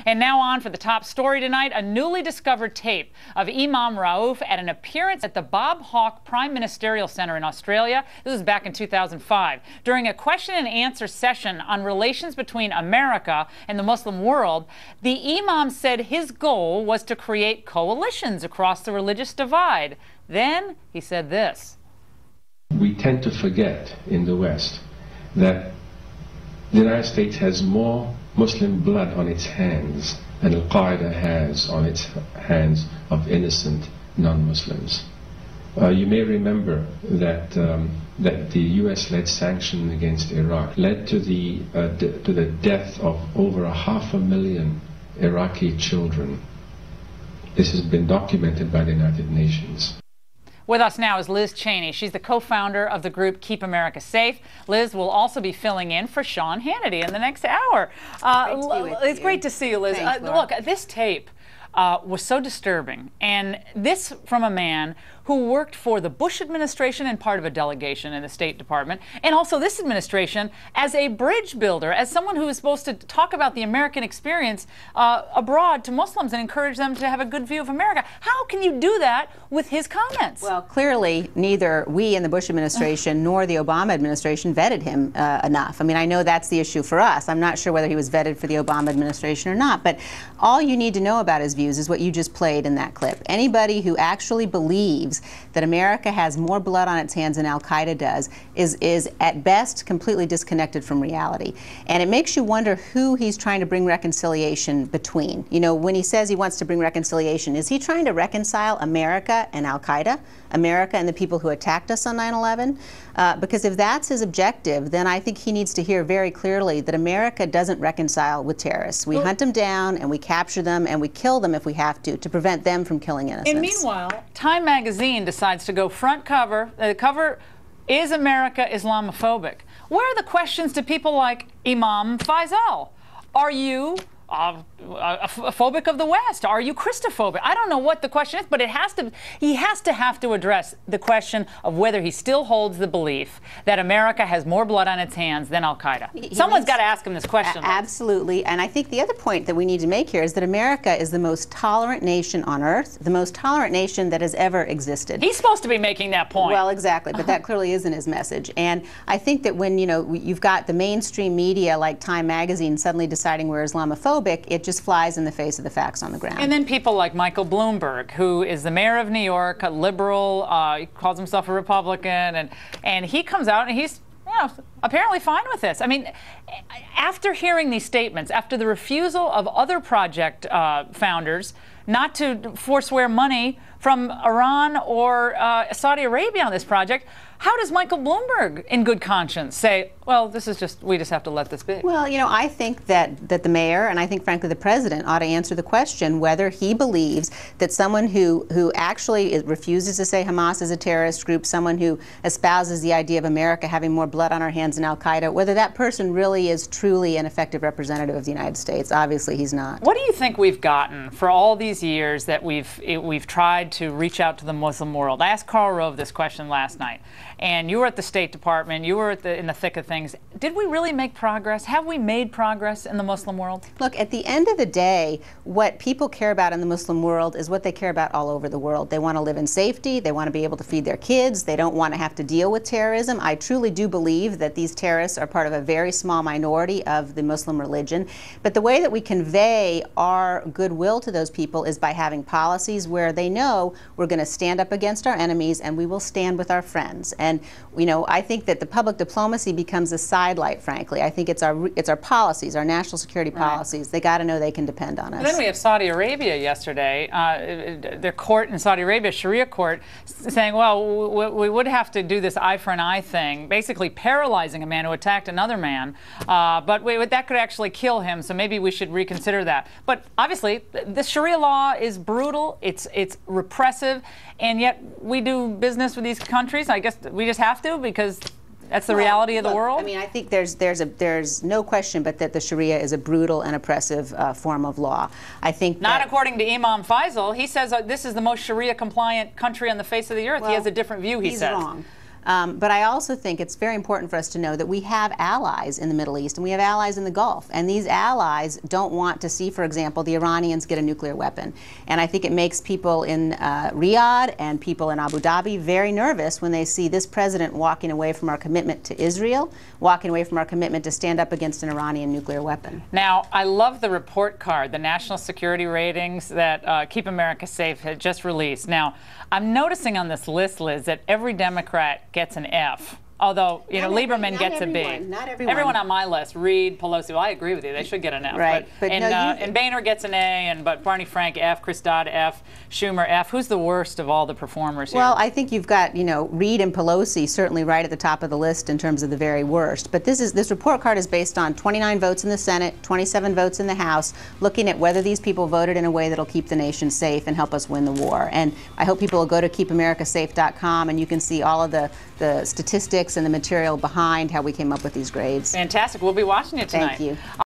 And now on for the top story tonight, a newly discovered tape of Imam Rauf at an appearance at the Bob Hawke Prime Ministerial Centre in Australia. This was back in 2005. During a question and answer session on relations between America and the Muslim world, the Imam said his goal was to create coalitions across the religious divide. Then he said this. We tend to forget in the West that the United States has more Muslim blood on its hands than Al-Qaeda has on its hands of innocent non-Muslims. You may remember that the U.S.-led sanction against Iraq led to the death of over 500,000 Iraqi children. This has been documented by the United Nations. With us now is Liz Cheney. She's the co-founder of the group Keep America Safe. Liz will also be filling in for Sean Hannity in the next hour. It's great to see you, Liz. Thanks, look, this tape was so disturbing, and this from a man who worked for the Bush administration and part of a delegation in the State Department, and also this administration as a bridge builder, as someone who is supposed to talk about the American experience abroad to Muslims and encourage them to have a good view of America. How can you do that with his comments? Well, clearly neither we in the Bush administration nor the Obama administration vetted him enough. I mean, I know that's the issue for us. I'm not sure whether he was vetted for the Obama administration or not, but all you need to know about his views is what you just played in that clip. Anybody who actually believes that America has more blood on its hands than Al-Qaeda does is at best completely disconnected from reality. And it makes you wonder who he's trying to bring reconciliation between. You know, when he says he wants to bring reconciliation, is he trying to reconcile America and Al-Qaeda, America and the people who attacked us on 9/11? Because if that's his objective, then I think he needs to hear very clearly that America doesn't reconcile with terrorists. We hunt them down and we capture them and we kill them if we have to prevent them from killing innocents. And meanwhile, Time magazine decides to go front cover. The cover is America Islamophobic. Where are the questions to people like Imam Faisal? Are you phobic of the West? Are you Christophobic? I don't know what the question is, but he has to address the question of whether he still holds the belief that America has more blood on its hands than Al-Qaeda. Someone's got to ask him this question. Absolutely. And I think the other point that we need to make here is that America is the most tolerant nation on earth, the most tolerant nation that has ever existed. He's supposed to be making that point. Well, exactly, but that clearly isn't his message. And I think that when, you know, you've got the mainstream media like Time magazine suddenly deciding we're Islamophobic, it just flies in the face of the facts on the ground. And then people like Michael Bloomberg, who is the mayor of New York, a liberal, he calls himself a Republican, and he comes out and he's, you know, apparently fine with this. I mean, after hearing these statements, after the refusal of other project founders not to forswear money from Iran or Saudi Arabia on this project, how does Michael Bloomberg, in good conscience, say, well, this is just, we just have to let this be? Well, you know, I think that the mayor, and I think, frankly, the president ought to answer the question whether he believes that someone who actually refuses to say Hamas is a terrorist group, someone who espouses the idea of America having more blood on our hands than Al-Qaeda, whether that person really is truly an effective representative of the United States. Obviously, he's not. What do you think we've gotten for all these years that we've tried to reach out to the Muslim world? I asked Karl Rove this question last night, and you were at the State Department, you were in the thick of things. Did we really make progress? Have we made progress in the Muslim world? Look, at the end of the day, what people care about in the Muslim world is what they care about all over the world. They want to live in safety, they want to be able to feed their kids, they don't want to have to deal with terrorism. I truly do believe that these terrorists are part of a very small minority of the Muslim religion. But the way that we convey our goodwill to those people is by having policies where they know we're going to stand up against our enemies and we will stand with our friends. And, you know, I think that the public diplomacy becomes a sidelight, frankly. I think it's our policies, our national security policies. Right. They got to know they can depend on us. And then we have Saudi Arabia yesterday, their court in Saudi Arabia, Sharia court, saying, well, we would have to do this eye for an eye thing, basically paralyzing a man who attacked another man, but that could actually kill him, so maybe we should reconsider that. But obviously, the Sharia law is brutal, it's repressive, and yet we do business with these countries. I guess we just have to, because that's the reality of the world. I mean, I think there's no question but that the Sharia is a brutal and oppressive form of law. I think not according to Imam Faisal. He says this is the most Sharia compliant country on the face of the earth. Well, he has a different view, he says. He's wrong. But I also think it's very important for us to know that we have allies in the Middle East and we have allies in the Gulf. And these allies don't want to see, for example, the Iranians get a nuclear weapon. And I think it makes people in Riyadh and people in Abu Dhabi very nervous when they see this president walking away from our commitment to Israel, walking away from our commitment to stand up against an Iranian nuclear weapon. Now, I love the report card, the national security ratings that Keep America Safe had just released. Now, I'm noticing on this list, Liz, that every Democrat gets an F. Although, you know, Lieberman gets a B. Not everyone. Everyone on my list, Reid, Pelosi, well, I agree with you. They should get an F. Right. And Boehner gets an A, but Barney Frank, F, Chris Dodd, F, Schumer, F. Who's the worst of all the performers here? Well, I think you've got, you know, Reid and Pelosi certainly right at the top of the list in terms of the very worst. But this report card is based on 29 votes in the Senate, 27 votes in the House, looking at whether these people voted in a way that'll keep the nation safe and help us win the war. And I hope people will go to keepamericasafe.com and you can see all of the statistics and the material behind how we came up with these grades. Fantastic. We'll be watching it tonight. Thank you.